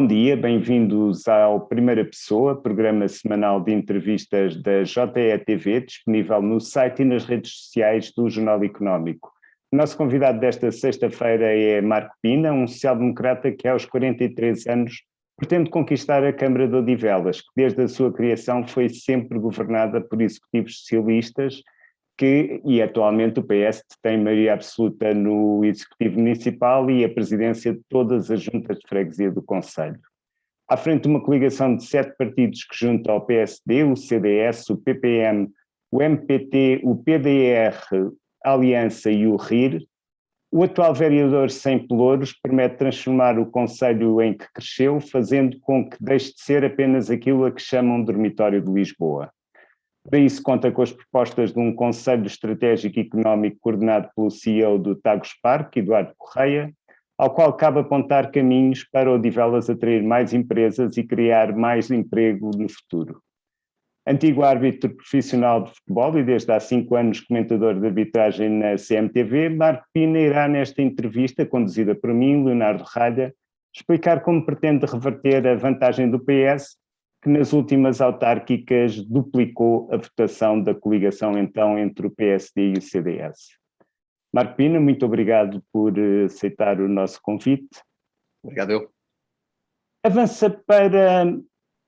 Bom dia, bem-vindos ao Primeira Pessoa, programa semanal de entrevistas da JETV, disponível no site e nas redes sociais do Jornal Económico. O nosso convidado desta sexta-feira é Marco Pina, um social-democrata que aos 43 anos pretende conquistar a Câmara de Odivelas, que desde a sua criação foi sempre governada por executivos socialistas, e atualmente o PS tem maioria absoluta no Executivo Municipal e a presidência de todas as juntas de freguesia do concelho. À frente de uma coligação de 7 partidos que junta ao PSD, o CDS, o PPM, o MPT, o PDR, a Aliança e o RIR, o atual vereador sem pelouros permite transformar o concelho em que cresceu, fazendo com que deixe de ser apenas aquilo a que chamam dormitório de Lisboa. Para isso conta com as propostas de um Conselho Estratégico e Económico coordenado pelo CEO do Tagus Parque, Eduardo Correia, ao qual cabe apontar caminhos para Odivelas atrair mais empresas e criar mais emprego no futuro. Antigo árbitro profissional de futebol e desde há 5 anos comentador de arbitragem na CMTV, Marco Pina irá nesta entrevista, conduzida por mim, Leonardo Ralha, explicar como pretende reverter a vantagem do PS, que nas últimas autárquicas duplicou a votação da coligação então entre o PSD e o CDS. Marco Pina, muito obrigado por aceitar o nosso convite. Obrigado eu. Avança para...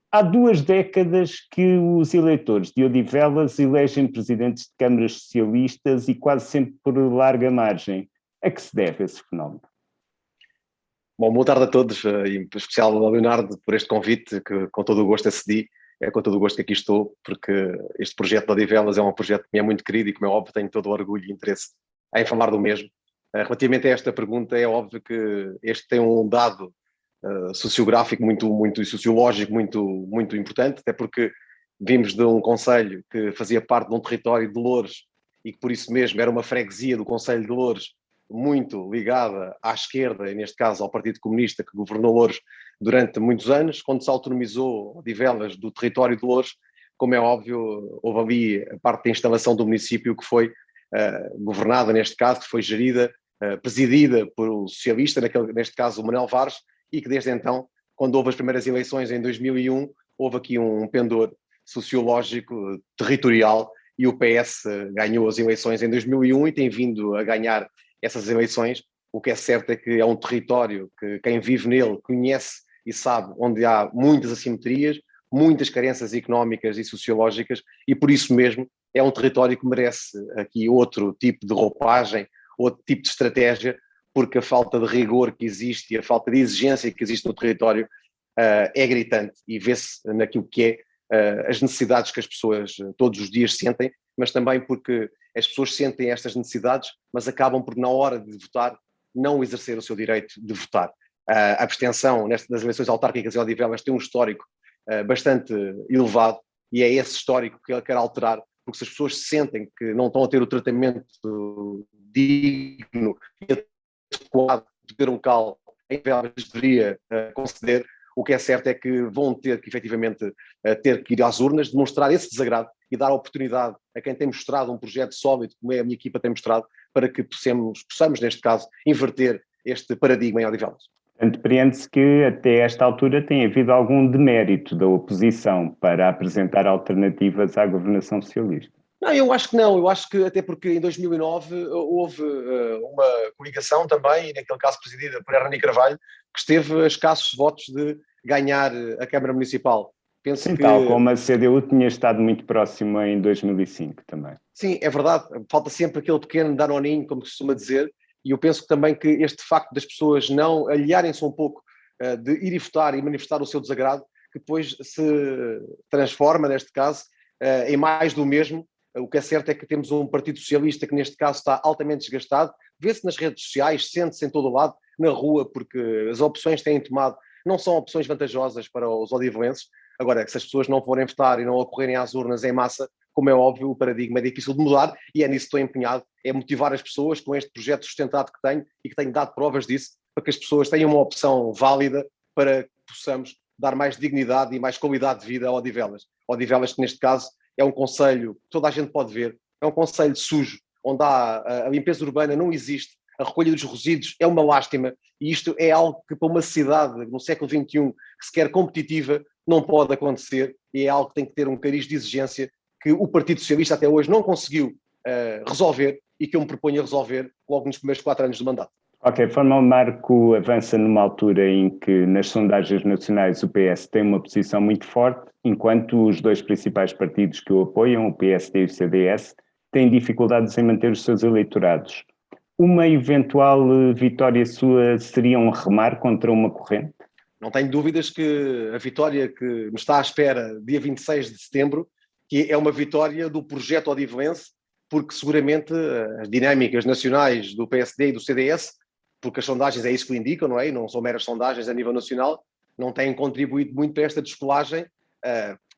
Há 2 décadas que os eleitores de Odivelas elegem presidentes de câmaras socialistas e quase sempre por larga margem. A que se deve esse fenómeno? Bom, boa tarde a todos, e em especial ao Leonardo por este convite, que com todo o gosto acedi, é com todo o gosto que aqui estou, porque este projeto de Odivelas é um projeto que me é muito querido e, como é óbvio, tenho todo o orgulho e interesse em falar do mesmo. Relativamente a esta pergunta, é óbvio que este tem um dado sociográfico muito e sociológico muito importante, até porque vimos de um concelho que fazia parte de um território de Loures e que por isso mesmo era uma freguesia do concelho de Loures, muito ligada à esquerda, e neste caso ao Partido Comunista, que governou Loures durante muitos anos. Quando se autonomizou Odivelas do território de Loures, como é óbvio, houve ali a parte da instalação do município que foi governada, neste caso, que foi gerida, presidida por um socialista, neste caso o Manuel Vares, e que desde então, quando houve as primeiras eleições em 2001, houve aqui um pendor sociológico, territorial, e o PS ganhou as eleições em 2001 e tem vindo a ganhar essas eleições. O que é certo é que é um território que quem vive nele conhece e sabe onde há muitas assimetrias, muitas carências económicas e sociológicas, e por isso mesmo é um território que merece aqui outro tipo de roupagem, outro tipo de estratégia, porque a falta de rigor que existe e a falta de exigência que existe no território é gritante e vê-se naquilo que é as necessidades que as pessoas todos os dias sentem, mas também porque as pessoas sentem estas necessidades, mas acabam por, na hora de votar, não exercer o seu direito de votar. A abstenção nas eleições autárquicas em Odivelas tem um histórico bastante elevado e é esse histórico que ele quer alterar, porque se as pessoas sentem que não estão a ter o tratamento digno e adequado do poder local em Odivelas deveria conceder, o que é certo é que vão ter que efetivamente ter que ir às urnas, demonstrar esse desagrado e dar a oportunidade a quem tem mostrado um projeto sólido, como é a minha equipa tem mostrado, para que possamos neste caso, inverter este paradigma em Odivelas. Depreende-se que até esta altura tem havido algum demérito da oposição para apresentar alternativas à governação socialista. Não, eu acho que não. Eu acho que até porque em 2009 houve uma coligação também, e naquele caso presidida por Hernani Carvalho, que esteve a escassos votos de ganhar a Câmara Municipal. Penso sim, que... Tal como a CDU tinha estado muito próxima em 2005 também. Sim, é verdade. Falta sempre aquele pequeno danoninho, como se costuma dizer, e eu penso também que este facto das pessoas não aliarem-se um pouco de ir e votar e manifestar o seu desagrado, que depois se transforma, neste caso, em mais do mesmo. O que é certo é que temos um Partido Socialista que neste caso está altamente desgastado, vê-se nas redes sociais, sente-se em todo o lado, na rua, porque as opções que têm tomado não são opções vantajosas para os odivelenses. Agora, se as pessoas não forem votar e não acorrerem às urnas em massa, como é óbvio, o paradigma é difícil de mudar e é nisso que estou empenhado, é motivar as pessoas com este projeto sustentado que tenho e que tenho dado provas disso, para que as pessoas tenham uma opção válida para que possamos dar mais dignidade e mais qualidade de vida a Odivelas. Odivelas que neste caso é um concelho que toda a gente pode ver, é um concelho sujo, onde a limpeza urbana não existe, a recolha dos resíduos é uma lástima, e isto é algo que para uma cidade no século XXI que se quer competitiva não pode acontecer, e é algo que tem que ter um cariz de exigência que o Partido Socialista até hoje não conseguiu resolver e que eu me proponho a resolver logo nos primeiros 4 anos de mandato. De qualquer forma, o Marco avança numa altura em que nas sondagens nacionais o PS tem uma posição muito forte, enquanto os 2 principais partidos que o apoiam, o PSD e o CDS, têm dificuldades em manter os seus eleitorados. Uma eventual vitória sua seria um remar contra uma corrente? Não tenho dúvidas que a vitória que me está à espera dia 26 de setembro, que é uma vitória do projeto odivelense, porque seguramente as dinâmicas nacionais do PSD e do CDS, porque as sondagens é isso que o indicam, não é? E não são meras sondagens a nível nacional, não têm contribuído muito para esta descolagem,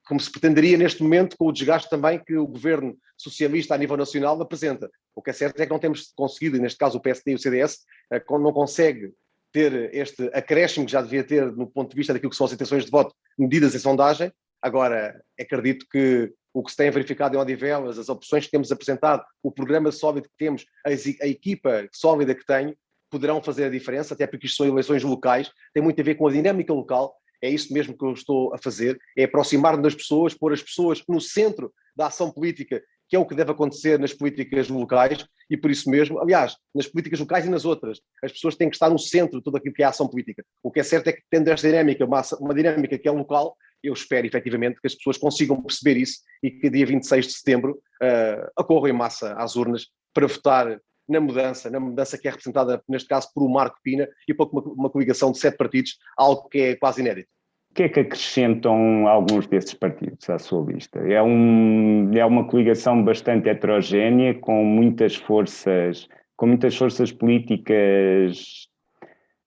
como se pretenderia neste momento, com o desgaste também que o governo socialista a nível nacional apresenta. O que é certo é que não temos conseguido, e neste caso o PSD e o CDS, não consegue ter este acréscimo que já devia ter no ponto de vista daquilo que são as intenções de voto medidas em sondagem. Agora, acredito que o que se tem verificado em Odivelas, as opções que temos apresentado, o programa sólido que temos, a equipa sólida que tenho, poderão fazer a diferença, até porque isto são eleições locais, tem muito a ver com a dinâmica local. É isso mesmo que eu estou a fazer, é aproximar-me das pessoas, pôr as pessoas no centro da ação política, que é o que deve acontecer nas políticas locais, e por isso mesmo, aliás, nas políticas locais e nas outras, as pessoas têm que estar no centro de tudo aquilo que é a ação política. O que é certo é que, tendo esta dinâmica, uma dinâmica que é local, eu espero efetivamente que as pessoas consigam perceber isso e que dia 26 de setembro ocorram em massa às urnas para votar na mudança que é representada, neste caso, por o Marco Pina e por uma coligação de 7 partidos, algo que é quase inédito. O que é que acrescentam alguns desses partidos à sua lista? É uma coligação bastante heterogénea, com muitas forças políticas,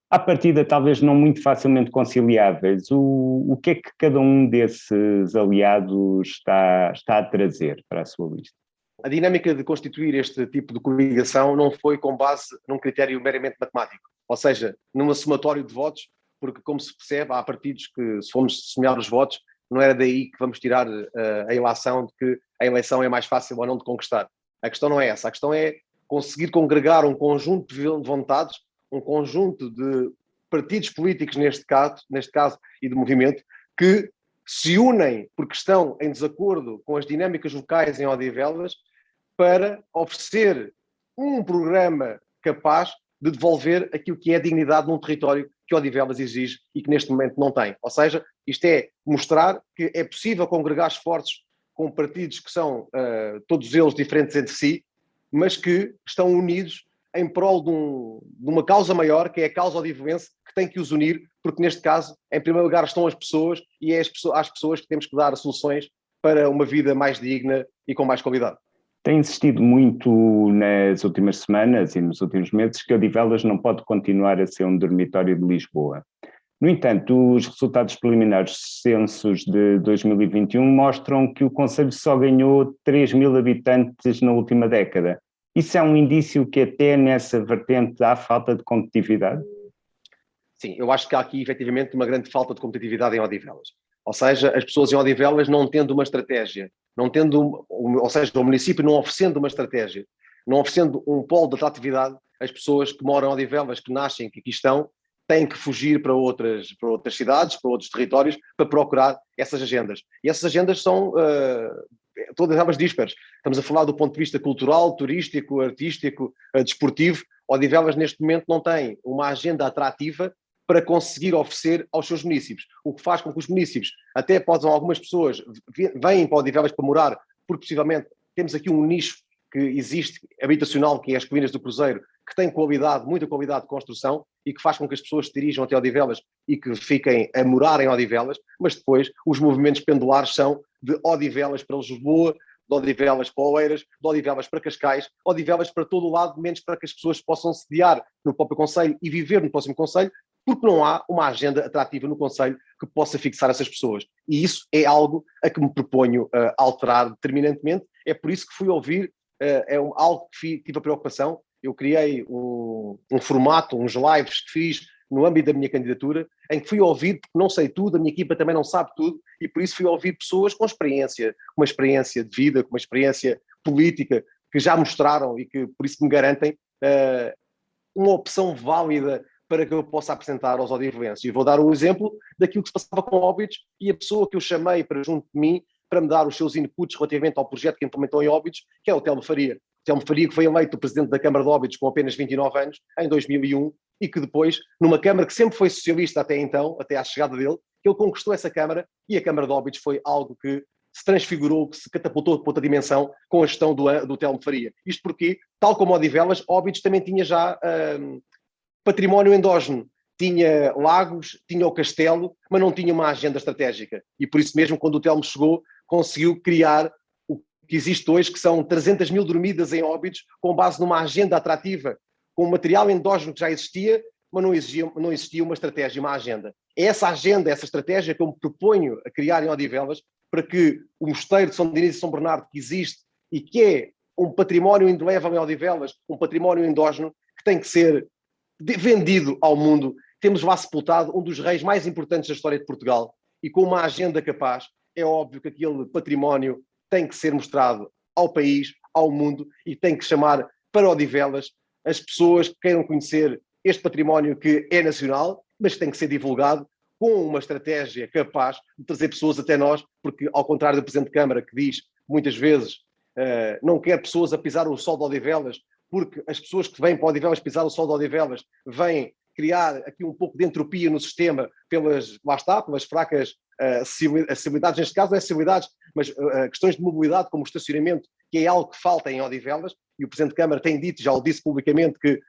à partida talvez não muito facilmente conciliáveis. O que é que cada um desses aliados está a trazer para a sua lista? A dinâmica de constituir este tipo de coligação não foi com base num critério meramente matemático, ou seja, num somatório de votos, porque, como se percebe, há partidos que, se formos somar os votos, não era daí que vamos tirar a ilação de que a eleição é mais fácil ou não de conquistar. A questão não é essa, a questão é conseguir congregar um conjunto de vontades, um conjunto de partidos políticos, neste caso, e de movimento, que se unem porque estão em desacordo com as dinâmicas locais em Odivelas, para oferecer um programa capaz de devolver aquilo que é a dignidade num território que Odivelas exige e que neste momento não tem. Ou seja, isto é mostrar que é possível congregar esforços com partidos que são todos eles diferentes entre si, mas que estão unidos em prol de uma causa maior, que é a causa odivelense, que tem que os unir, porque neste caso, em primeiro lugar, estão as pessoas e é às pessoas que temos que dar soluções para uma vida mais digna e com mais qualidade. Tem insistido muito nas últimas semanas e nos últimos meses que Odivelas não pode continuar a ser um dormitório de Lisboa. No entanto, os resultados preliminares dos censos de 2021 mostram que o concelho só ganhou 3.000 habitantes na última década. Isso é um indício que até nessa vertente há falta de competitividade? Sim, eu acho que há aqui efetivamente uma grande falta de competitividade em Odivelas. Ou seja, as pessoas em Odivelas não tendo uma estratégia, ou seja, o município não oferecendo uma estratégia, não oferecendo um polo de atratividade, as pessoas que moram em Odivelas, que nascem, que aqui estão, têm que fugir para outras cidades, para outros territórios, para procurar essas agendas. E essas agendas são todas elas dispares. Estamos a falar do ponto de vista cultural, turístico, artístico, desportivo. Odivelas neste momento não tem uma agenda atrativa para conseguir oferecer aos seus municípios. O que faz com que os municípios, até possam algumas pessoas, vêm para Odivelas para morar, porque possivelmente temos aqui um nicho que existe, habitacional, que é as Colinas do Cruzeiro, que tem qualidade, muita qualidade de construção e que faz com que as pessoas se dirijam até Odivelas e que fiquem a morar em Odivelas, mas depois os movimentos pendulares são de Odivelas para Lisboa, de Odivelas para Oeiras, de Odivelas para Cascais, Odivelas para todo o lado, menos para que as pessoas possam sediar no próprio concelho e viver no próximo concelho, porque não há uma agenda atrativa no concelho que possa fixar essas pessoas. E isso é algo a que me proponho alterar determinantemente. É por isso que fui ouvir, algo que tive a preocupação. Eu criei um formato, uns lives que fiz no âmbito da minha candidatura, em que fui ouvir, porque não sei tudo, a minha equipa também não sabe tudo, e por isso fui ouvir pessoas com experiência, uma experiência de vida, com uma experiência política, que já mostraram e que por isso me garantem uma opção válida para que eu possa apresentar aos odivelenses. E vou dar um exemplo daquilo que se passava com Óbidos e a pessoa que eu chamei para junto de mim para me dar os seus inputs relativamente ao projeto que implementou em Óbidos, que é o Telmo Faria. O Telmo Faria, que foi eleito presidente da Câmara de Óbidos com apenas 29 anos, em 2001, e que depois, numa Câmara que sempre foi socialista até então, até à chegada dele, que ele conquistou essa Câmara, e a Câmara de Óbidos foi algo que se transfigurou, que se catapultou para outra dimensão com a gestão do Telmo Faria. Isto porque, tal como Odivelas, Óbidos também tinha já património endógeno. Tinha lagos, tinha o castelo, mas não tinha uma agenda estratégica. E por isso mesmo, quando o Telmo chegou, conseguiu criar o que existe hoje, que são 300 mil dormidas em Óbidos, com base numa agenda atrativa, com material endógeno que já existia, mas não existia uma estratégia, uma agenda. É essa agenda, essa estratégia que eu me proponho a criar em Odivelas, para que o Mosteiro de São Denis e São Bernardo, que existe e que é um património indelével em Odivelas, um património endógeno, que tem que ser vendido ao mundo. Temos lá sepultado um dos reis mais importantes da história de Portugal, e com uma agenda capaz, é óbvio que aquele património tem que ser mostrado ao país, ao mundo, e tem que chamar para Odivelas as pessoas que queiram conhecer este património que é nacional, mas que tem que ser divulgado com uma estratégia capaz de trazer pessoas até nós, porque ao contrário do Presidente de Câmara, que diz muitas vezes não quer pessoas a pisar o sol de Odivelas, porque as pessoas que vêm para Odivelas pisar o sol de Odivelas vêm criar aqui um pouco de entropia no sistema pelas fracas acessibilidades, neste caso não é acessibilidades, mas questões de mobilidade, como o estacionamento, que é algo que falta em Odivelas, e o Presidente de Câmara tem dito, já o disse publicamente, que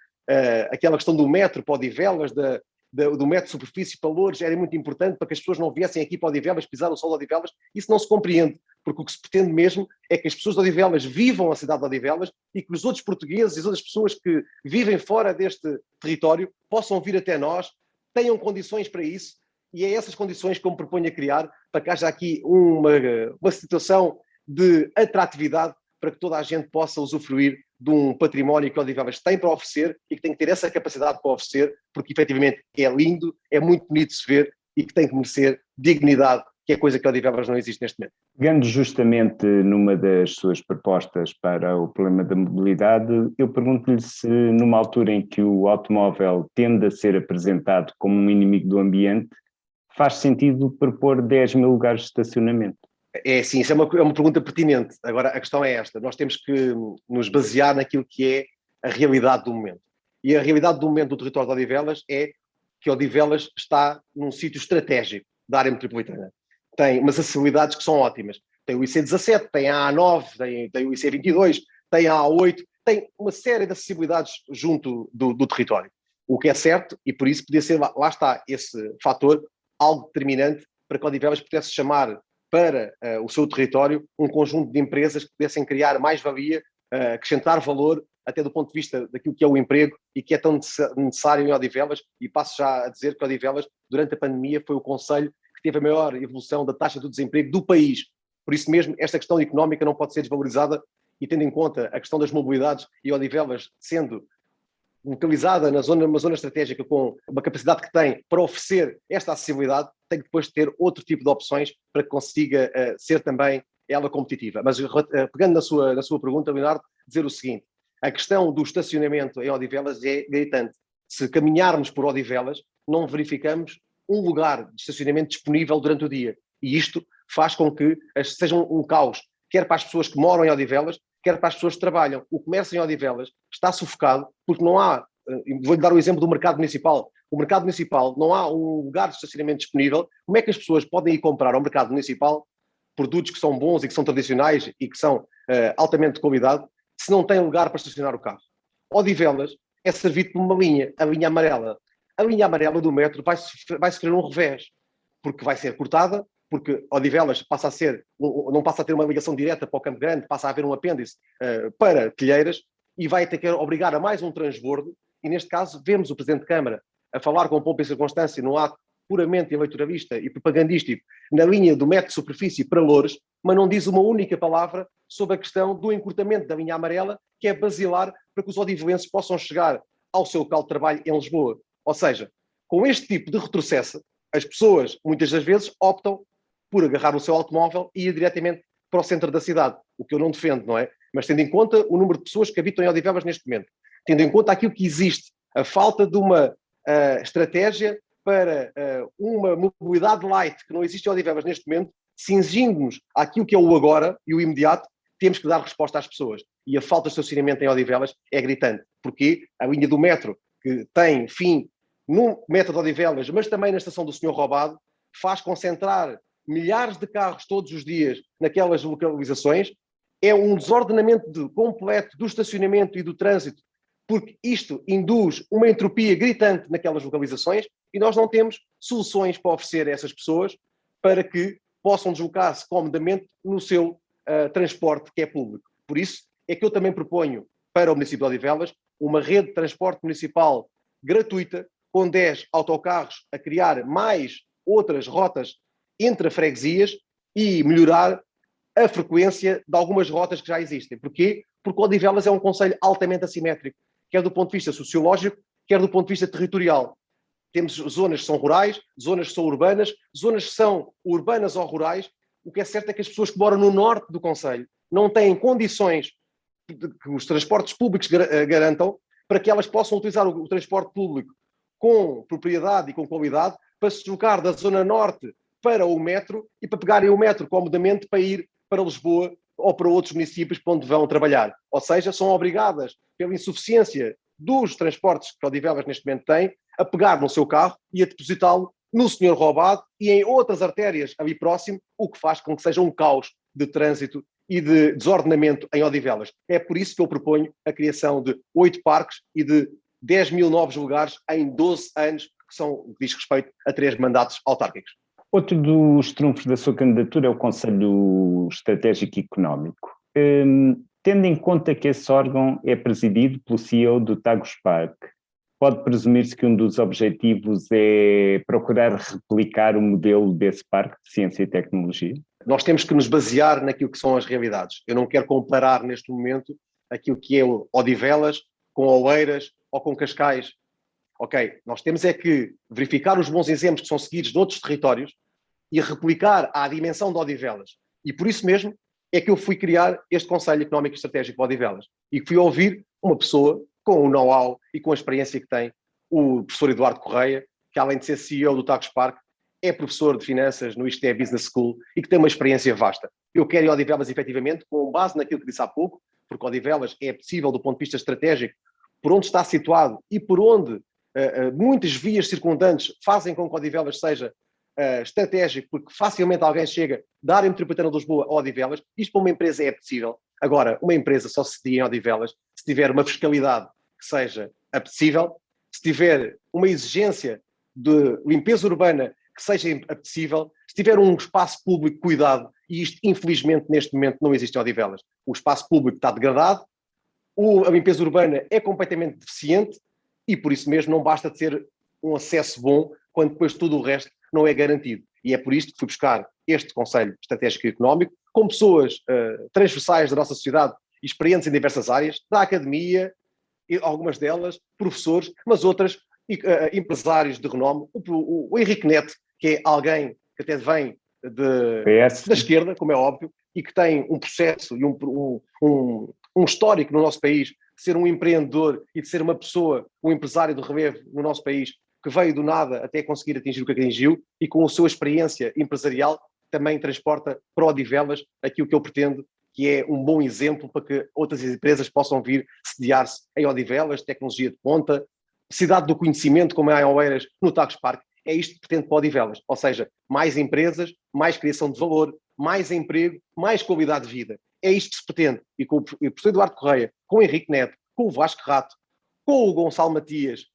aquela questão do metro para Odivelas, do metro de superfície para Loures, era muito importante para que as pessoas não viessem aqui para Odivelas, pisar o sol de Odivelas. Isso não se compreende, porque o que se pretende mesmo é que as pessoas de Odivelas vivam a cidade de Odivelas e que os outros portugueses e as outras pessoas que vivem fora deste território possam vir até nós, tenham condições para isso, e é essas condições que eu me proponho a criar, para que haja aqui uma situação de atratividade para que toda a gente possa usufruir de um património que Odivelas tem para oferecer e que tem que ter essa capacidade para oferecer, porque efetivamente é lindo, é muito bonito de se ver e que tem que merecer dignidade, que é coisa que Odivelas não existe neste momento. Pegando justamente numa das suas propostas para o problema da mobilidade, eu pergunto-lhe se numa altura em que o automóvel tende a ser apresentado como um inimigo do ambiente, faz sentido propor 10 mil lugares de estacionamento? É sim, isso é uma pergunta pertinente. Agora, a questão é esta: nós temos que nos basear naquilo que é a realidade do momento. E a realidade do momento do território de Odivelas é que Odivelas está num sítio estratégico da área metropolitana. Tem umas acessibilidades que são ótimas. Tem o IC17, tem a A9, tem o IC22, tem a A8, tem uma série de acessibilidades junto do território. O que é certo, e por isso podia ser, lá está, esse fator, algo determinante para que Odivelas pudesse chamar para o seu território um conjunto de empresas que pudessem criar mais-valia, acrescentar valor, até do ponto de vista daquilo que é o emprego e que é tão necessário em Odivelas. E passo já a dizer que Odivelas, durante a pandemia, foi o concelho que teve a maior evolução da taxa do desemprego do país. Por isso mesmo, esta questão económica não pode ser desvalorizada, e tendo em conta a questão das mobilidades e Odivelas sendo localizada numa zona estratégica com uma capacidade que tem para oferecer esta acessibilidade, tem que depois ter outro tipo de opções para que consiga ser também ela competitiva. Mas pegando na sua pergunta, Leonardo, dizer o seguinte: a questão do estacionamento em Odivelas é gritante. Se caminharmos por Odivelas, não verificamos um lugar de estacionamento disponível durante o dia. E isto faz com que seja um caos, quer para as pessoas que moram em Odivelas, quer para as pessoas que trabalham. O comércio em Odivelas está sufocado porque não há, vou-lhe dar o exemplo do mercado municipal. O mercado municipal, não há um lugar de estacionamento disponível. Como é que as pessoas podem ir comprar ao mercado municipal produtos que são bons e que são tradicionais e que são altamente de qualidade, se não tem lugar para estacionar o carro? Odivelas é servido por uma linha, a linha amarela. A linha amarela do metro vai sofrer um revés, porque vai ser cortada, porque Odivelas passa a ser, não passa a ter uma ligação direta para o Campo Grande, passa a haver um apêndice para Telheiras, e vai ter que obrigar a mais um transbordo. E neste caso vemos o Presidente de Câmara a falar com pompa e circunstância num ato puramente eleitoralista e propagandístico na linha do metro de superfície para Loures, mas não diz uma única palavra sobre a questão do encurtamento da linha amarela, que é basilar para que os odivelenses possam chegar ao seu local de trabalho em Lisboa. Ou seja, com este tipo de retrocesso, as pessoas muitas das vezes optam por agarrar o seu automóvel e ir diretamente para o centro da cidade, o que eu não defendo, não é? Mas tendo em conta o número de pessoas que habitam em Odivelas neste momento, tendo em conta aquilo que existe a falta de uma estratégia para uma mobilidade light que não existe em Odivelas neste momento, cingindo-nos àquilo que é o agora e o imediato, temos que dar resposta às pessoas. E a falta de estacionamento em Odivelas é gritante. Porque a linha do metro, que tem fim no metro de Odivelas, mas também na estação do Senhor Roubado, faz concentrar milhares de carros todos os dias naquelas localizações. É um desordenamento completo do estacionamento e do trânsito, porque isto induz uma entropia gritante naquelas localizações e nós não temos soluções para oferecer a essas pessoas para que possam deslocar-se comodamente no seu transporte que é público. Por isso é que eu também proponho para o município de Odivelas uma rede de transporte municipal gratuita, com 10 autocarros, a criar mais outras rotas entre freguesias e melhorar a frequência de algumas rotas que já existem. Porquê? Porque Odivelas é um concelho altamente assimétrico, quer do ponto de vista sociológico, quer do ponto de vista territorial. Temos zonas que são rurais, zonas que são urbanas, zonas que são urbanas ou rurais. O que é certo é que as pessoas que moram no norte do concelho não têm condições que os transportes públicos garantam para que elas possam utilizar o transporte público com propriedade e com qualidade para se deslocar da zona norte para o metro e para pegarem o metro comodamente para ir para Lisboa ou para outros municípios para onde vão trabalhar. Ou seja, são obrigadas, pela insuficiência dos transportes que Odivelas neste momento tem, a pegar no seu carro e a depositá-lo no Senhor Roubado e em outras artérias ali próximo, o que faz com que seja um caos de trânsito e de desordenamento em Odivelas. É por isso que eu proponho a criação de 8 parques e de 10 mil novos lugares em 12 anos, que diz respeito a 3 mandatos autárquicos. Outro dos trunfos da sua candidatura é o Conselho Estratégico e Económico. Tendo em conta que esse órgão é presidido pelo CEO do Tagus Park, pode presumir-se que um dos objetivos é procurar replicar o modelo desse parque de ciência e tecnologia? Nós temos que nos basear naquilo que são as realidades. Eu não quero comparar neste momento aquilo que é Odivelas com Oeiras ou com Cascais. Ok, nós temos é que verificar os bons exemplos que são seguidos de outros territórios e replicar à dimensão de Odivelas. E por isso mesmo é que eu fui criar este Conselho Económico e Estratégico de Odivelas e fui ouvir uma pessoa com o know-how e com a experiência que tem, o professor Eduardo Correia, que além de ser CEO do Tagus Park, é professor de finanças no ISTE Business School e que tem uma experiência vasta. Eu quero ir a Odivelas, efetivamente, com base naquilo que disse há pouco, porque Odivelas é possível, do ponto de vista estratégico, por onde está situado e por onde muitas vias circundantes fazem com que Odivelas seja estratégico, porque facilmente alguém chega da área metropolitana de Lisboa a Odivelas. Isto para uma empresa é possível. Agora, uma empresa só se cedia em Odivelas se tiver uma fiscalidade que seja apetecível, se tiver uma exigência de limpeza urbana que seja apetecível, se tiver um espaço público cuidado, e isto, infelizmente, neste momento não existe em Odivelas. O espaço público está degradado, a limpeza urbana é completamente deficiente e, por isso mesmo, não basta ter um acesso bom quando depois tudo o resto não é garantido. E é por isto que fui buscar este Conselho Estratégico e Económico, com pessoas transversais da nossa sociedade, experientes em diversas áreas, da academia, algumas delas, professores, mas outras empresários de renome. O Henrique Neto, que é alguém que até vem da esquerda, como é óbvio, e que tem um processo e um histórico no nosso país de ser um empreendedor e de ser uma pessoa, um empresário de relevo no nosso país, que veio do nada até conseguir atingir o que atingiu e com a sua experiência empresarial também transporta para Odivelas aquilo que eu pretendo, que é um bom exemplo para que outras empresas possam vir sediar-se em Odivelas, tecnologia de ponta, cidade do conhecimento, como é em Oeiras, no Tagus Park. É isto que pretende para Odivelas, ou seja, mais empresas, mais criação de valor, mais emprego, mais qualidade de vida. É isto que se pretende. E com o professor Eduardo Correia, com o Henrique Neto, com o Vasco Rato, com o Gonçalo Matias,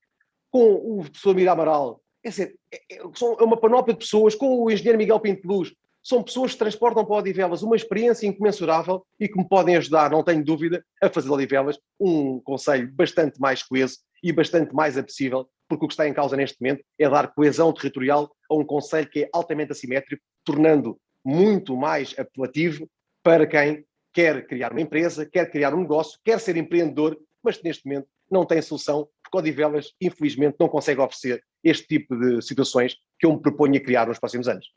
com o professor Mira Amaral, é uma panóplia de pessoas, com o engenheiro Miguel Pinto de Luz, são pessoas que transportam para Odivelas uma experiência incomensurável e que me podem ajudar, não tenho dúvida, a fazer de Odivelas um concelho bastante mais coeso e bastante mais apetecível, porque o que está em causa neste momento é dar coesão territorial a um concelho que é altamente assimétrico, tornando muito mais apelativo para quem quer criar uma empresa, quer criar um negócio, quer ser empreendedor, mas que neste momento não tem solução, porque Odivelas, infelizmente, não consegue oferecer este tipo de situações que eu me proponho a criar nos próximos anos.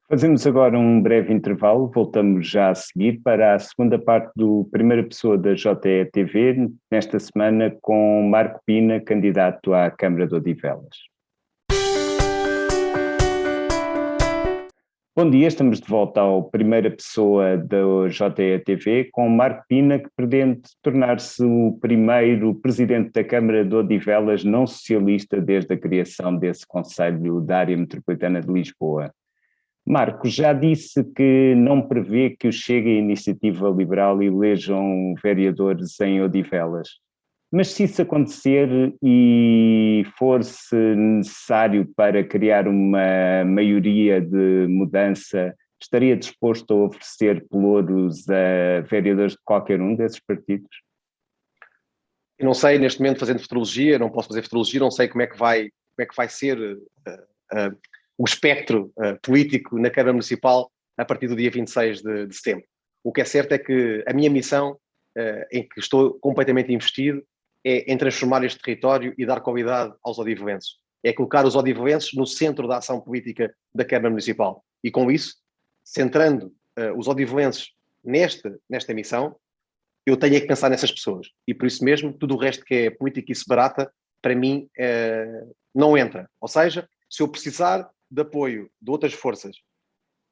Fazemos agora um breve intervalo, voltamos já a seguir para a segunda parte do Primeira Pessoa da JETV, nesta semana com Marco Pina, candidato à Câmara de Odivelas. Bom dia, estamos de volta ao Primeira Pessoa da JETV com Marco Pina, que pretende tornar-se o primeiro presidente da Câmara de Odivelas não socialista desde a criação desse Conselho da Área Metropolitana de Lisboa. Marco, já disse que não prevê que o Chega e a Iniciativa Liberal elejam vereadores em Odivelas. Mas se isso acontecer e for-se necessário para criar uma maioria de mudança, estaria disposto a oferecer pelouros a vereadores de qualquer um desses partidos? Eu não sei, neste momento, fazendo futurologia, não posso fazer futurologia, não sei como é que vai ser o espectro político na Câmara Municipal a partir do dia 26 de setembro. O que é certo é que a minha missão, em que estou completamente investido, é em transformar este território e dar qualidade aos odivelenses. É colocar os odivelenses no centro da ação política da Câmara Municipal. E com isso, centrando os odivelenses nesta missão, eu tenho que pensar nessas pessoas. E por isso mesmo, tudo o resto que é política e se barata, para mim, não entra. Ou seja, se eu precisar de apoio de outras forças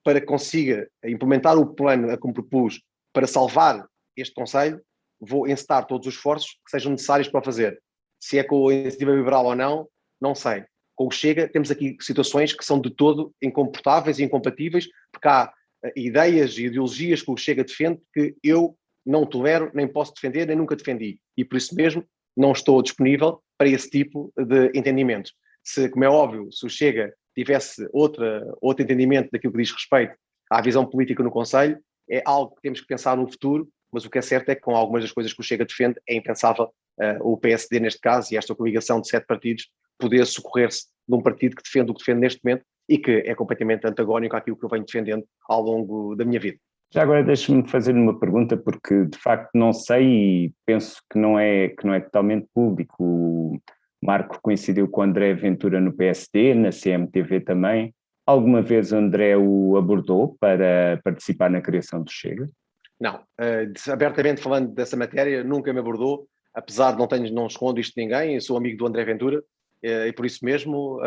para que consiga implementar o plano a que me propus para salvar este Conselho, vou encetar todos os esforços que sejam necessários para o fazer. Se é com a Iniciativa Liberal ou não, não sei. Com o Chega, temos aqui situações que são de todo incomportáveis e incompatíveis, porque há ideias e ideologias que o Chega defende que eu não tolero, nem posso defender, nem nunca defendi. E por isso mesmo não estou disponível para esse tipo de entendimento. Se, como é óbvio, se o Chega tivesse outro entendimento daquilo que diz respeito à visão política no Conselho, é algo que temos que pensar no futuro, mas o que é certo é que com algumas das coisas que o Chega defende é impensável o PSD, neste caso, e esta coligação de 7 partidos, poder socorrer-se de um partido que defende o que defende neste momento e que é completamente antagónico àquilo que eu venho defendendo ao longo da minha vida. Já agora deixe-me fazer uma pergunta, porque de facto não sei e penso que não é totalmente público. O Marco coincidiu com o André Ventura no PSD, na CMTV também. Alguma vez o André o abordou para participar na criação do Chega? Não, abertamente falando dessa matéria, nunca me abordou, apesar de não escondo isto de ninguém, eu sou amigo do André Ventura e por isso mesmo,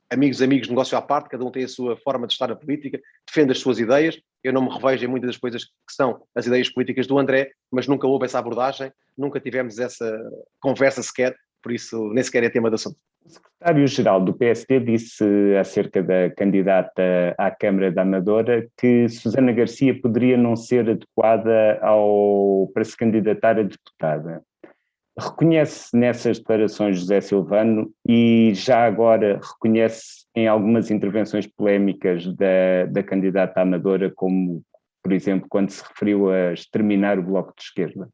amigos, negócio à parte, cada um tem a sua forma de estar na política, defende as suas ideias, eu não me revejo em muitas das coisas que são as ideias políticas do André, mas nunca houve essa abordagem, nunca tivemos essa conversa sequer, por isso nem sequer é tema de assunto. O secretário-geral do PSD disse acerca da candidata à Câmara da Amadora que Susana Garcia poderia não ser adequada para se candidatar a deputada. Reconhece nessas declarações José Silvano e já agora reconhece em algumas intervenções polémicas da candidata Amadora, como, por exemplo, quando se referiu a exterminar o Bloco de Esquerda?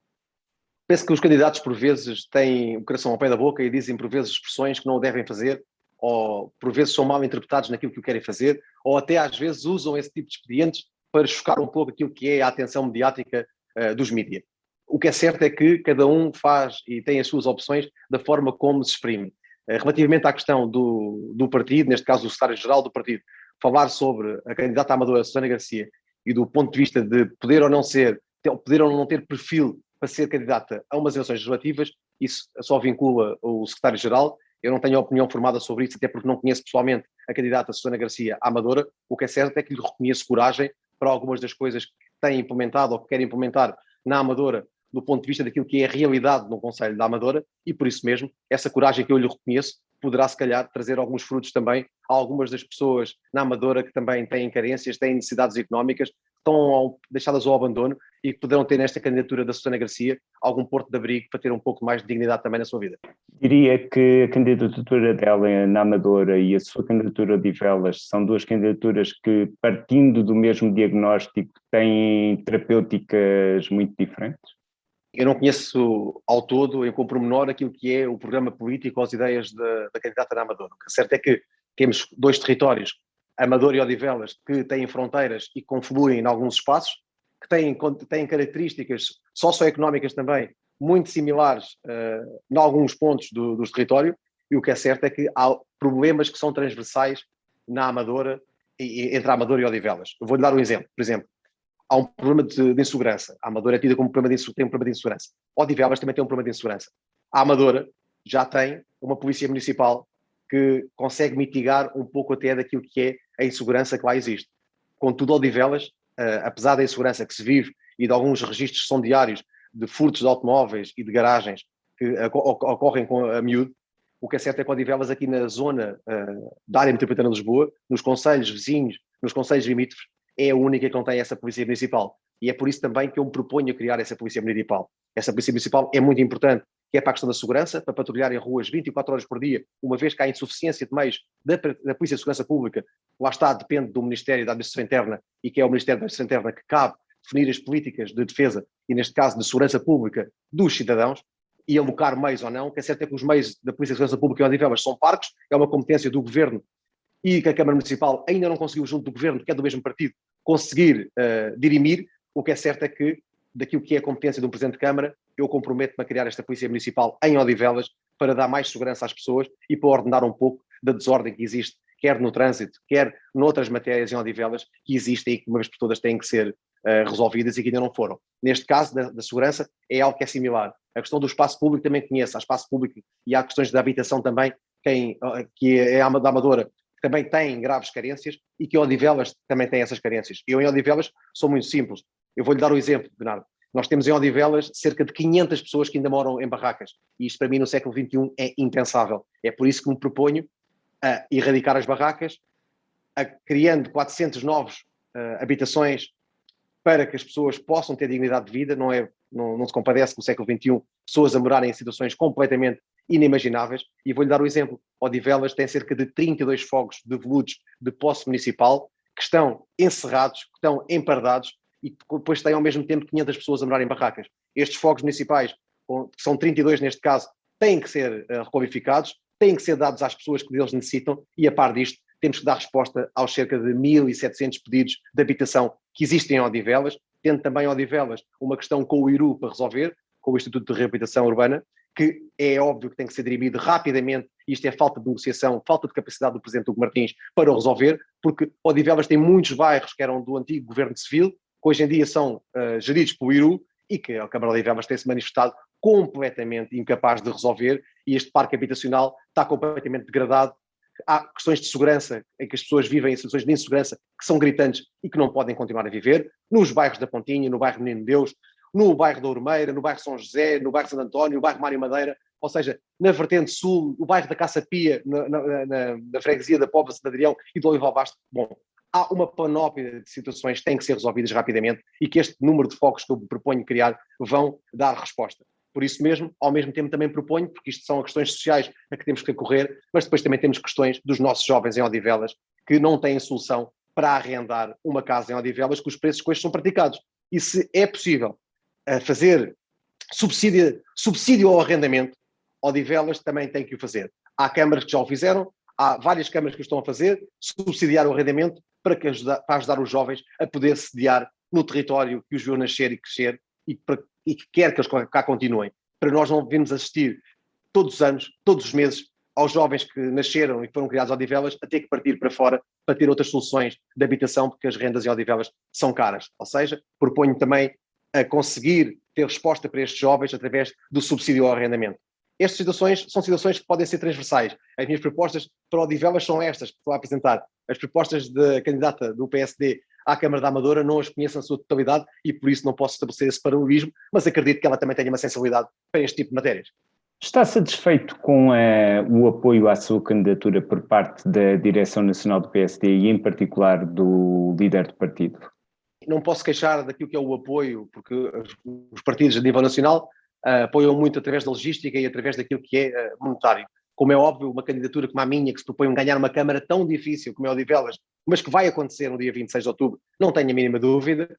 Penso que os candidatos por vezes têm o coração ao pé da boca e dizem por vezes expressões que não o devem fazer, ou por vezes são mal interpretados naquilo que o querem fazer, ou até às vezes usam esse tipo de expedientes para chocar um pouco aquilo que é a atenção mediática dos mídias. O que é certo é que cada um faz e tem as suas opções da forma como se exprime. Relativamente à questão do partido, neste caso do secretário-geral do partido, falar sobre a candidata amadora Susana Garcia e do ponto de vista de poder ou não ter perfil para ser candidata a umas eleições legislativas, isso só vincula o secretário-geral. Eu não tenho opinião formada sobre isso, até porque não conheço pessoalmente a candidata Susana Garcia Amadora. O que é certo é que lhe reconheço coragem para algumas das coisas que tem implementado ou que quer implementar na Amadora, do ponto de vista daquilo que é a realidade no Conselho da Amadora, e por isso mesmo, essa coragem que eu lhe reconheço poderá se calhar trazer alguns frutos também a algumas das pessoas na Amadora que também têm carências, têm necessidades económicas, estão deixadas ao abandono e que poderão ter nesta candidatura da Susana Garcia algum porto de abrigo para ter um pouco mais de dignidade também na sua vida. Diria que a candidatura dela na Amadora e a sua candidatura de Odivelas são duas candidaturas que, partindo do mesmo diagnóstico, têm terapêuticas muito diferentes? Eu não conheço ao todo, em pormenor, aquilo que é o programa político ou as ideias da candidata da Amadora. O que é certo é que temos 2 territórios, Amadora e Odivelas, que têm fronteiras e confluem em alguns espaços, que têm características socioeconómicas também muito similares em alguns pontos dos territórios, e o que é certo é que há problemas que são transversais na Amadora entre a Amadora e Odivelas. Eu vou-lhe dar um exemplo. Por exemplo, há um problema de insegurança. A Amadora é tida como tem um problema de insegurança. Odivelas também tem um problema de insegurança. A Amadora já tem uma polícia municipal que consegue mitigar um pouco até daquilo que é a insegurança que lá existe. Contudo, Odivelas, apesar da insegurança que se vive e de alguns registros que são diários de furtos de automóveis e de garagens que ocorrem com a miúdo, o que é certo é que Odivelas aqui na zona da área metropolitana de Lisboa, nos concelhos vizinhos, nos concelhos limítrofes, é a única que não tem essa polícia municipal. E é por isso também que eu me proponho a criar essa polícia municipal. Essa polícia municipal é muito importante, que é para a questão da segurança, para patrulhar em ruas 24 horas por dia, uma vez que há insuficiência de meios da Polícia de Segurança Pública, lá está, depende do Ministério da Administração Interna, e que é o Ministério da Administração Interna que cabe definir as políticas de defesa, e neste caso de segurança pública, dos cidadãos, e alocar meios ou não. O que é certo é que os meios da Polícia de Segurança Pública em Odivelas são parcos, é uma competência do Governo, e que a Câmara Municipal ainda não conseguiu, junto do Governo, que é do mesmo partido, conseguir dirimir. O que é certo é que, daquilo que é a competência de um Presidente de Câmara, eu comprometo-me a criar esta Polícia Municipal em Odivelas para dar mais segurança às pessoas e para ordenar um pouco da desordem que existe, quer no trânsito, quer noutras matérias em Odivelas, que existem e que, uma vez por todas, têm que ser resolvidas e que ainda não foram. Neste caso, da segurança, é algo que é similar. A questão do espaço público também conheço. Há espaço público e há questões da habitação também, que é a da Amadora, que também tem graves carências e que Odivelas também tem essas carências. Eu em Odivelas sou muito simples. Eu vou-lhe dar o exemplo, Bernardo. Nós temos em Odivelas cerca de 500 pessoas que ainda moram em barracas. E isto para mim no século XXI é impensável. É por isso que me proponho a erradicar as barracas, criando 400 novos habitações para que as pessoas possam ter dignidade de vida. Não se compadece no século XXI pessoas a morarem em situações completamente inimagináveis. E vou-lhe dar o exemplo. Odivelas tem cerca de 32 fogos devolutos de posse municipal que estão encerrados, que estão empardados e depois têm ao mesmo tempo 500 pessoas a morar em barracas. Estes fogos municipais, que são 32 neste caso, têm que ser requalificados, têm que ser dados às pessoas que deles necessitam e, a par disto, temos que dar resposta aos cerca de 1.700 pedidos de habitação que existem em Odivelas, tendo também Odivelas uma questão com o IRU para resolver, com o Instituto de Reabilitação Urbana, que é óbvio que tem que ser dirimido rapidamente. Isto é falta de negociação, falta de capacidade do Presidente Hugo Martins para o resolver, porque Odivelas tem muitos bairros que eram do antigo Governo Civil, que hoje em dia são geridos pelo IRU, e que a Câmara de Odivelas tem-se manifestado completamente incapaz de resolver, e este parque habitacional está completamente degradado. Há questões de segurança em que as pessoas vivem em situações de insegurança que são gritantes e que não podem continuar a viver, nos bairros da Pontinha, no bairro Menino Deus, no bairro da Urmeira, no bairro São José, no bairro Santo António, no bairro Mário Madeira, ou seja, na vertente sul, o bairro da Caça Pia, na freguesia da Póvoa de Santo Adrião e do Olival Basto. Bom, há uma panóplia de situações que têm que ser resolvidas rapidamente e que este número de focos que eu proponho criar vão dar resposta. Por isso mesmo, ao mesmo tempo também proponho, porque isto são questões sociais a que temos que recorrer, mas depois também temos questões dos nossos jovens em Odivelas que não têm solução para arrendar uma casa em Odivelas com os preços que hoje são praticados. E se é possível fazer subsídio ao arrendamento, Odivelas também tem que o fazer. Há câmaras que já o fizeram, há várias câmaras que o estão a fazer, subsidiar o arrendamento para ajudar os jovens a poder sediar no território que os viu nascer e crescer e que quer que eles cá continuem. Para nós não devemos assistir todos os anos, todos os meses, aos jovens que nasceram e foram criados em Odivelas a ter que partir para fora para ter outras soluções de habitação, porque as rendas em Odivelas são caras. Ou seja, proponho também a conseguir ter resposta para estes jovens através do subsídio ao arrendamento. Estas situações são situações que podem ser transversais. As minhas propostas para Odivelas são estas que estou a apresentar. As propostas da candidata do PSD à Câmara da Amadora não as conheço na sua totalidade e por isso não posso estabelecer esse paralelismo, mas acredito que ela também tenha uma sensibilidade para este tipo de matérias. Está satisfeito com o apoio à sua candidatura por parte da Direção Nacional do PSD e em particular do líder do partido? Não posso queixar daquilo que é o apoio, porque os partidos a nível nacional apoiam muito através da logística e através daquilo que é monetário. Como é óbvio, uma candidatura como a minha, que se propõe a ganhar uma Câmara tão difícil como é Odivelas, mas que vai acontecer no dia 26 de outubro, não tenho a mínima dúvida,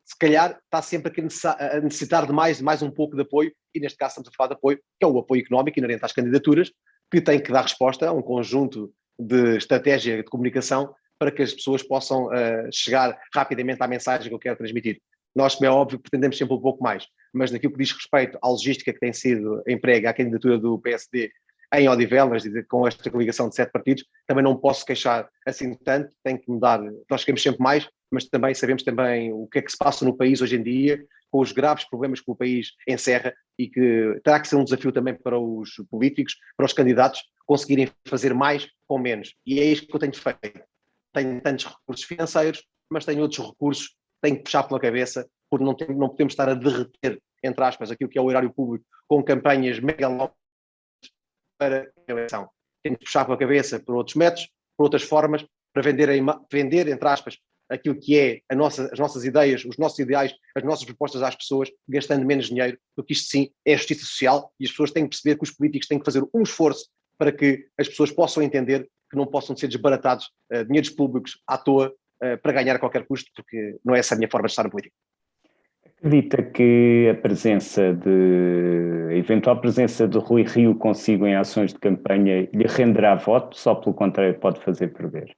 se calhar está sempre a necessitar de mais um pouco de apoio, e neste caso estamos a falar de apoio, que é o apoio económico inerente às candidaturas, que tem que dar resposta a um conjunto de estratégia de comunicação para que as pessoas possam chegar rapidamente à mensagem que eu quero transmitir. Nós, como é óbvio, pretendemos sempre um pouco mais, mas naquilo que diz respeito à logística que tem sido emprega à candidatura do PSD em Odivelas, com esta coligação de 7 partidos, também não posso queixar assim tanto, tem que mudar, nós queremos sempre mais, mas também sabemos também o que é que se passa no país hoje em dia, com os graves problemas que o país encerra e que terá que ser um desafio também para os políticos, para os candidatos, conseguirem fazer mais com menos. E é isto que eu tenho feito. Tenho tantos recursos financeiros, mas tenho outros recursos, tenho que puxar pela cabeça, porque não podemos estar a derreter, entre aspas, aquilo que é o erário público com campanhas megalómanas para a eleição. Tenho que puxar pela cabeça por outros métodos, por outras formas, para vender entre aspas, aquilo que é as nossas ideias, os nossos ideais, as nossas propostas às pessoas, gastando menos dinheiro, porque isto sim é justiça social e as pessoas têm que perceber que os políticos têm que fazer um esforço para que as pessoas possam entender que não possam ser desbaratados dinheiros públicos à toa para ganhar a qualquer custo, porque não é essa a minha forma de estar na política. Acredita que a eventual presença de Rui Rio consigo em ações de campanha lhe renderá voto, só pelo contrário pode fazer perder?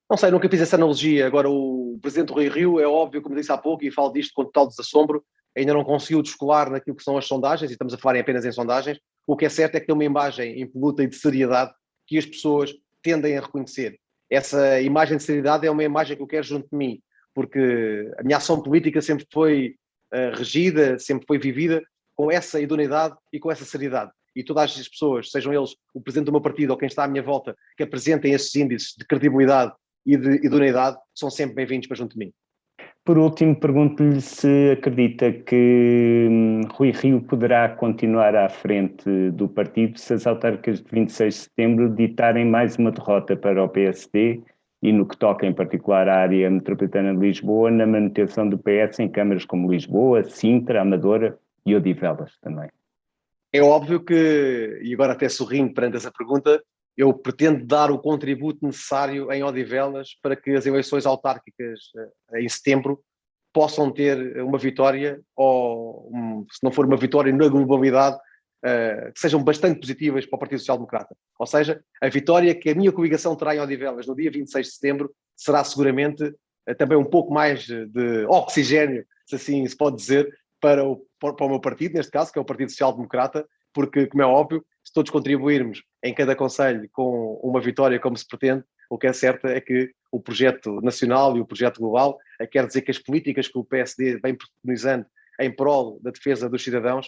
Não sei, nunca fiz essa analogia. Agora, o presidente Rui Rio, é óbvio, como disse há pouco, e falo disto com total desassombro, ainda não conseguiu descolar naquilo que são as sondagens, e estamos a falar apenas em sondagens. O que é certo é que tem uma imagem impoluta e de seriedade que as pessoas tendem a reconhecer. Essa imagem de seriedade é uma imagem que eu quero junto de mim, porque a minha ação política sempre foi regida, sempre foi vivida com essa idoneidade e com essa seriedade. E todas as pessoas, sejam eles o presidente do meu partido ou quem está à minha volta, que apresentem esses índices de credibilidade e de idoneidade, são sempre bem-vindos para junto de mim. Por último, pergunto-lhe se acredita que Rui Rio poderá continuar à frente do partido se as autárquicas de 26 de setembro ditarem mais uma derrota para o PSD e no que toca em particular à área metropolitana de Lisboa, na manutenção do PS em câmaras como Lisboa, Sintra, Amadora e Odivelas também. É óbvio que, e agora até sorrindo perante essa pergunta, eu pretendo dar o contributo necessário em Odivelas para que as eleições autárquicas em setembro possam ter uma vitória, ou se não for uma vitória na globalidade, que sejam bastante positivas para o Partido Social Democrata. Ou seja, a vitória que a minha coligação terá em Odivelas no dia 26 de setembro será seguramente também um pouco mais de oxigénio, se assim se pode dizer, para o meu partido, neste caso, que é o Partido Social Democrata, porque, como é óbvio, se todos contribuirmos em cada concelho com uma vitória como se pretende, o que é certo é que o projeto nacional e o projeto global quer dizer que as políticas que o PSD vem preconizando em prol da defesa dos cidadãos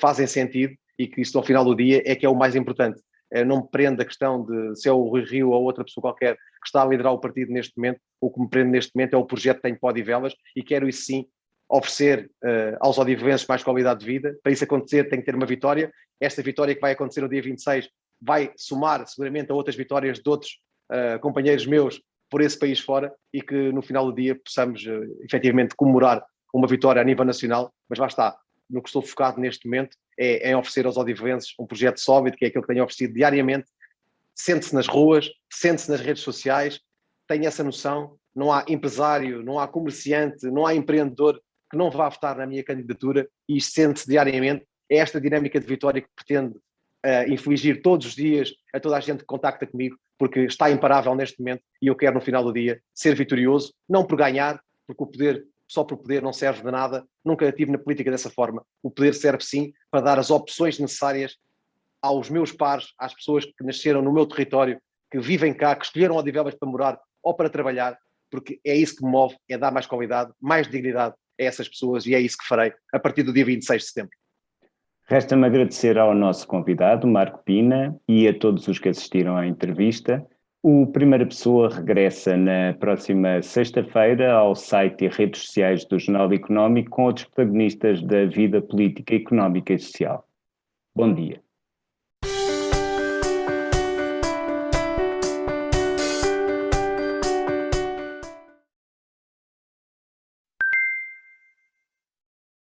fazem sentido e que isso, ao final do dia, é que é o mais importante. Não me prende a questão de se é o Rui Rio ou outra pessoa qualquer que está a liderar o partido neste momento. O que me prende neste momento é o projeto que tenho para Odivelas e quero isso sim oferecer aos odivelenses mais qualidade de vida. Para isso acontecer tem que ter uma vitória. Esta vitória que vai acontecer no dia 26 vai somar seguramente a outras vitórias de outros companheiros meus por esse país fora e que no final do dia possamos efetivamente comemorar uma vitória a nível nacional, mas lá está, no que estou focado neste momento é em oferecer aos odivelenses um projeto sólido, que é aquilo que tenho oferecido diariamente. Sente-se nas ruas, sente-se nas redes sociais, tenha essa noção, não há empresário, não há comerciante, não há empreendedor que não vá votar na minha candidatura e sente-se diariamente. É esta dinâmica de vitória que pretendo infligir todos os dias a toda a gente que contacta comigo, porque está imparável neste momento e eu quero no final do dia ser vitorioso, não por ganhar, porque o poder, só por poder não serve de nada, nunca estive na política dessa forma. O poder serve sim para dar as opções necessárias aos meus pares, às pessoas que nasceram no meu território, que vivem cá, que escolheram Odivelas para morar ou para trabalhar, porque é isso que me move, é dar mais qualidade, mais dignidade a essas pessoas e é isso que farei a partir do dia 26 de setembro. Resta-me agradecer ao nosso convidado, Marco Pina, e a todos os que assistiram à entrevista. O Primeira Pessoa regressa na próxima sexta-feira ao site e redes sociais do Jornal Económico com outros protagonistas da vida política, económica e social. Bom dia.